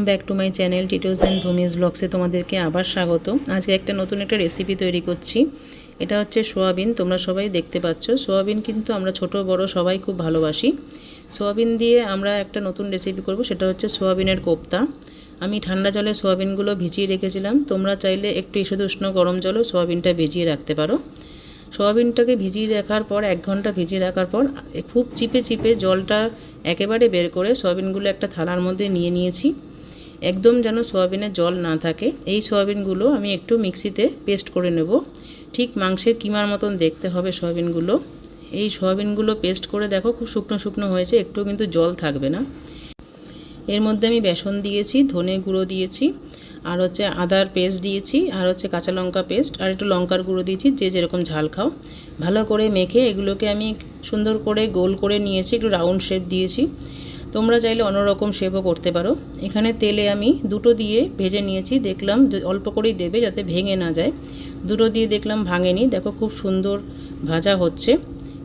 Welcome back to my channel Titos and Bhumij ব্লগসে তোমাদেরকে আবার স্বাগত। আজকে একটা নতুন একটা রেসিপি তৈরি করছি। এটা হচ্ছে সোয়াবিন। তোমরা সবাই দেখতে পাচ্ছ সোয়াবিন কিন্তু আমরা ছোট বড় সবাই খুব ভালোবাসি। সোয়াবিন দিয়ে আমরা একটা নতুন রেসিপি করব, সেটা হচ্ছে সোয়াবিনের কোপ্তা। আমি ঠান্ডা জলে সোয়াবিনগুলো ভিজিয়ে রেখেছিলাম। তোমরা চাইলে একটু ঈষৎ উষ্ণ গরম জলেও সোয়াবিনটা ভিজিয়ে রাখতে পারো। সোয়াবিনটাকে ভিজিয়ে রাখার পর 1 ঘন্টা ভিজিয়ে রাখার পর খুব চিপে চিপে জলটা একেবারে বের করে সোয়াবিনগুলো একটা থালার মধ্যে নিয়ে নিয়েছি। একদম যেন সোয়াবিনের জল না থাকে। এই সোয়াবিনগুলো আমি একটু মিক্সিতে পেস্ট করে নেব। ঠিক মাংসের কিমার মতন দেখতে হবে সোয়াবিনগুলো। এই সোয়াবিনগুলো পেস্ট করে দেখো খুব শুকনো শুকনো হয়েছে, একটু কিন্তু জল থাকবে না। এর মধ্যে আমি বেসন দিয়েছি, ধনে গুঁড়ো দিয়েছি, আর হচ্ছে আদার পেস্ট দিয়েছি, আর হচ্ছে কাঁচা লঙ্কা পেস্ট, আর একটু লঙ্কার গুঁড়ো দিয়েছি, যে যেরকম ঝাল খাও। ভালো করে মেখে এগুলোকে আমি সুন্দর করে গোল করে নিয়েছি, একটু রাউন্ড শেপ দিয়েছি। তোমরা চাইলে অন্যরকম শেপও করতে পারো। এখানে তেলে আমি দুটো দিয়ে ভেজে নিয়েছি। দেখলাম অল্প করেই দেবে যাতে ভেঙে না যায়। দুটো দিয়ে দেখলাম ভাঙেনি। দেখো খুব সুন্দর ভাজা হচ্ছে।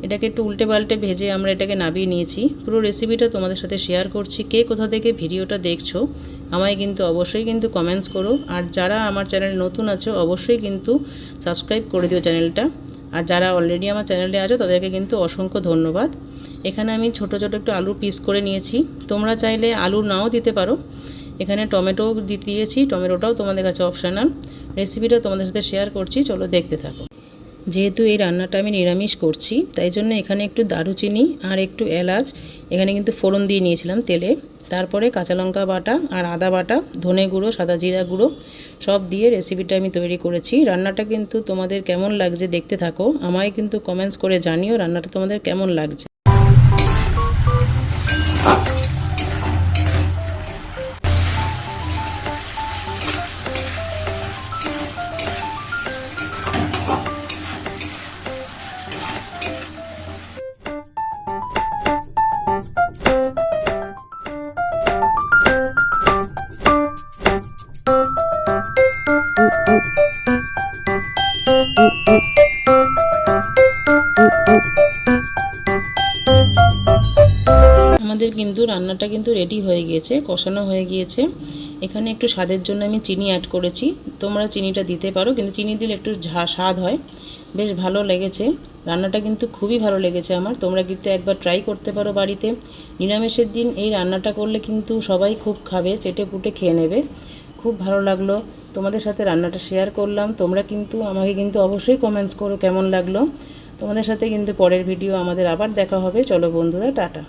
এটাকে একটু উল্টে পাল্টে ভেজে আমরা এটাকে নামিয়ে নিয়েছি। পুরো রেসিপিটা তোমাদের সাথে শেয়ার করছি। কে কোথা থেকে ভিডিওটা দেখছো আমায় কিন্তু অবশ্যই কিন্তু কমেন্টস করো। আর যারা আমার চ্যানেলে নতুন আছো অবশ্যই কিন্তু সাবস্ক্রাইব করে দিও চ্যানেলটা। আর যারা অলরেডি আমার চ্যানেলে আছো তাদেরকে কিন্তু অসংখ্য ধন্যবাদ। এখানে আমি ছোট ছোট একটু আলুর পিস করে নিয়েছি। তোমরা চাইলে আলু নাও দিতে পারো। এখানে টমেটো দিয়েছি, টমেটোটাও তোমাদের কাছে অপশনাল। রেসিপিটা তোমাদের সাথে শেয়ার করছি, চলো দেখতে থাকো। যেহেতু এই রান্নাটা আমি নিরামিষ করছি তাই জন্য এখানে একটু দারুচিনি আর একটু এলাচ এখানে কিন্তু ফোড়ন দিয়ে নিয়েছিলাম তেলে। তারপরে কাঁচা লঙ্কা বাটা আর আদা বাটা, ধনে গুঁড়ো, সাদা জিরা গুঁড়ো সব দিয়ে রেসিপিটা আমি তৈরি করেছি। রান্নাটা কিন্তু তোমাদের কেমন লাগছে দেখতে থাকো। আমায় কিন্তু কমেন্টস করে জানিও রান্নাটা তোমাদের কেমন লাগছে। আমাদের কিন্তু রান্নাটা কিন্তু রেডি হয়ে গিয়েছে, কষানো হয়ে গিয়েছে। এখানে একটু স্বাদের জন্য আমি চিনি অ্যাড করেছি। তোমরা চিনিটা দিতে পারো, কিন্তু চিনি দিলে একটু স্বাদ হয়। বেশ ভালো লেগেছে রান্নাটা, কিন্তু খুবই ভালো লেগেছে আমার। তোমরা কিন্তু একবার ট্রাই করতে পারো বাড়িতে। নিরামিষের দিন এই রান্নাটা করলে কিন্তু সবাই খুব খাবে, চেটে পুটে খেয়ে নেবে। খুব ভালো লাগলো তোমাদের সাথে রান্নাটা শেয়ার করলাম। তোমরা কিন্তু আমাকে কিন্তু অবশ্যই কমেন্টস করো কেমন লাগলো। তোমাদের সাথে কিন্তু পরের ভিডিও আমাদের আবার দেখা হবে। চলো বন্ধুরা, টাটা।